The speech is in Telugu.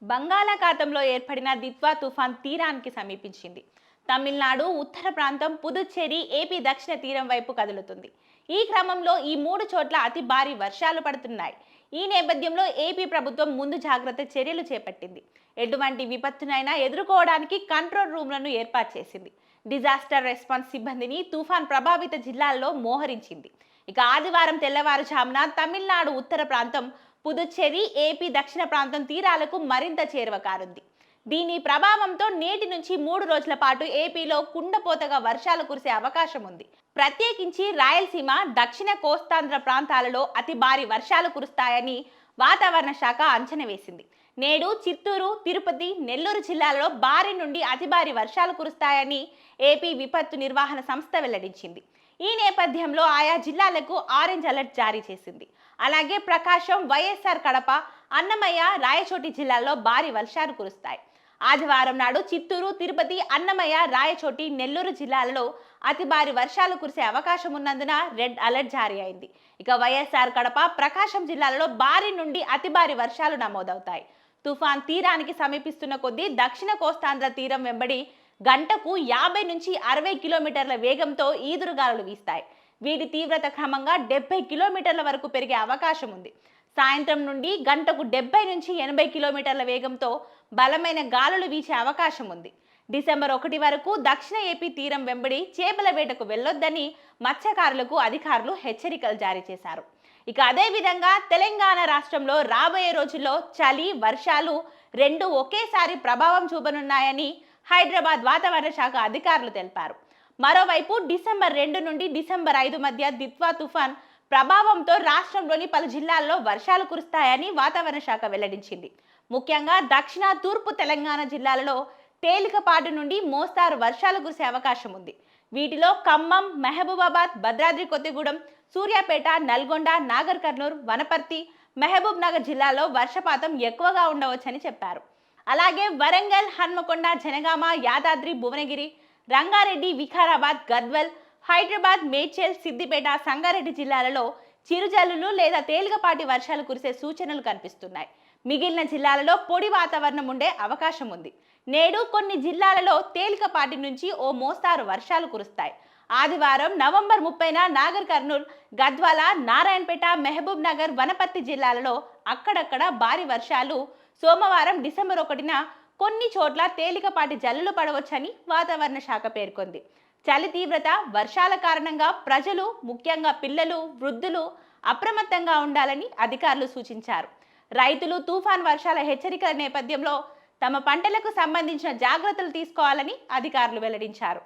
బంగాళాఖాతంలో ఏర్పడిన దిత్వా తుఫాన్ తీరానికి సమీపించింది. తమిళనాడు ఉత్తర ప్రాంతం, పుదుచ్చేరి, ఏపీ దక్షిణ తీరం వైపు కదులుతుంది. ఈ క్రమంలో ఈ మూడు చోట్ల అతి భారీ వర్షాలు పడుతున్నాయి. ఈ నేపథ్యంలో ఏపీ ప్రభుత్వం ముందు జాగ్రత్త చర్యలు చేపట్టింది. ఎటువంటి విపత్తునైనా ఎదుర్కోవడానికి కంట్రోల్ రూమ్లను ఏర్పాటు చేసింది. డిజాస్టర్ రెస్పాన్స్ సిబ్బందిని తుఫాన్ ప్రభావిత జిల్లాల్లో మోహరించింది. ఇక ఆదివారం తెల్లవారుజామున తమిళనాడు ఉత్తర ప్రాంతం, పుదుచ్చేరి, ఏపీ దక్షిణ ప్రాంతం తీరాలకు మరింత చేరువ కానుంది. దీని ప్రభావంతో నేటి నుంచి 3 రోజుల పాటు ఏపీలో కుండపోతగా వర్షాలు కురిసే అవకాశం ఉంది. ప్రత్యేకించి రాయలసీమ, దక్షిణ కోస్తాంధ్ర ప్రాంతాలలో అతి భారీ వర్షాలు కురుస్తాయని వాతావరణ శాఖ అంచనా వేసింది. నేడు చిత్తూరు, తిరుపతి, నెల్లూరు జిల్లాలలో భారీ నుండి అతి భారీ వర్షాలు కురుస్తాయని ఏపీ విపత్తు నిర్వహణ సంస్థ వెల్లడించింది. ఈ నేపథ్యంలో ఆయా జిల్లాలకు ఆరెంజ్ అలర్ట్ జారీ చేసింది. అలాగే ప్రకాశం, వైఎస్ఆర్ కడప, అన్నమయ్య, రాయచోటి జిల్లాల్లో భారీ వర్షాలు కురుస్తాయి. ఆదివారం నాడు చిత్తూరు, తిరుపతి, అన్నమయ్య, రాయచోటి, నెల్లూరు జిల్లాలలో అతి భారీ వర్షాలు కురిసే అవకాశం ఉన్నందున రెడ్ అలర్ట్ జారీ అయింది. ఇక వైఎస్ఆర్ కడప, ప్రకాశం జిల్లాలలో భారీ నుండి అతి భారీ వర్షాలు నమోదవుతాయి. తుఫాన్ తీరానికి సమీపిస్తున్న కొద్దీ దక్షిణ కోస్తాంధ్ర తీరం వెంబడి గంటకు 50 నుంచి 60 కిలోమీటర్ల వేగంతో ఈదురుగాలులు వీస్తాయి. వీటి తీవ్రత క్రమంగా 70 కిలోమీటర్ల వరకు పెరిగే అవకాశం ఉంది. సాయంత్రం నుండి గంటకు 70 నుంచి 80 కిలోమీటర్ల వేగంతో బలమైన గాలులు వీచే అవకాశం ఉంది. డిసెంబర్ 1 వరకు దక్షిణ ఏపీ తీరం వెంబడి చేపల వేటకు వెళ్లొద్దని మత్స్యకారులకు అధికారులు హెచ్చరికలు జారీ చేశారు. ఇక అదే విధంగా తెలంగాణ రాష్ట్రంలో రాబోయే రోజుల్లో చలి, వర్షాలు రెండు ఒకేసారి ప్రభావం చూపనున్నాయని హైదరాబాద్ వాతావరణ శాఖ అధికారులు తెలిపారు. మరోవైపు డిసెంబర్ 2 నుండి డిసెంబర్ 5 మధ్య దిత్వా తుఫాన్ ప్రభావంతో రాష్ట్రంలోని పలు జిల్లాల్లో వర్షాలు కురుస్తాయని వాతావరణ శాఖ వెల్లడించింది. ముఖ్యంగా దక్షిణ, తూర్పు తెలంగాణ జిల్లాలలో తేలికపాటి నుండి మోస్తారు వర్షాలు కురిసే అవకాశం ఉంది. వీటిలో ఖమ్మం, మహబూబాబాద్, భద్రాద్రి కొత్తగూడెం, సూర్యాపేట, నల్గొండ, నాగర్ కర్నూల్, వనపర్తి, మహబూబ్ నగర్ జిల్లాలో వర్షపాతం ఎక్కువగా ఉండవచ్చని చెప్పారు. అలాగే వరంగల్, హన్మకొండ, జనగామ, యాదాద్రి, భువనగిరి, రంగారెడ్డి, వికారాబాద్, గద్వాల్, హైదరాబాద్, మేడ్చల్, సిద్దిపేట, సంగారెడ్డి జిల్లాలలో చిరుజల్లులు లేదా తేలికపాటి వర్షాలు కురిసే సూచనలు కనిపిస్తున్నాయి. మిగిలిన జిల్లాలలో పొడి వాతావరణం ఉండే అవకాశం ఉంది. నేడు కొన్ని జిల్లాలలో తేలికపాటి నుంచి ఓ మోస్తారు వర్షాలు కురుస్తాయి. ఆదివారం నవంబర్ 30న నాగర్ కర్నూల్, గద్వాల, నారాయణపేట, మహబూబ్ నగర్, వనపర్తి జిల్లాలలో అక్కడక్కడ భారీ వర్షాలు, సోమవారం డిసెంబర్ 1న కొన్ని చోట్ల తేలికపాటి జల్లులు పడవచ్చని వాతావరణ శాఖ పేర్కొంది. చలి తీవ్రత, వర్షాల కారణంగా ప్రజలు, ముఖ్యంగా పిల్లలు, వృద్ధులు అప్రమత్తంగా ఉండాలని అధికారులు సూచించారు. రైతులు తుఫాన్ వర్షాల హెచ్చరికల నేపథ్యంలో తమ పంటలకు సంబంధించిన జాగ్రత్తలు తీసుకోవాలని అధికారులు వెల్లడించారు.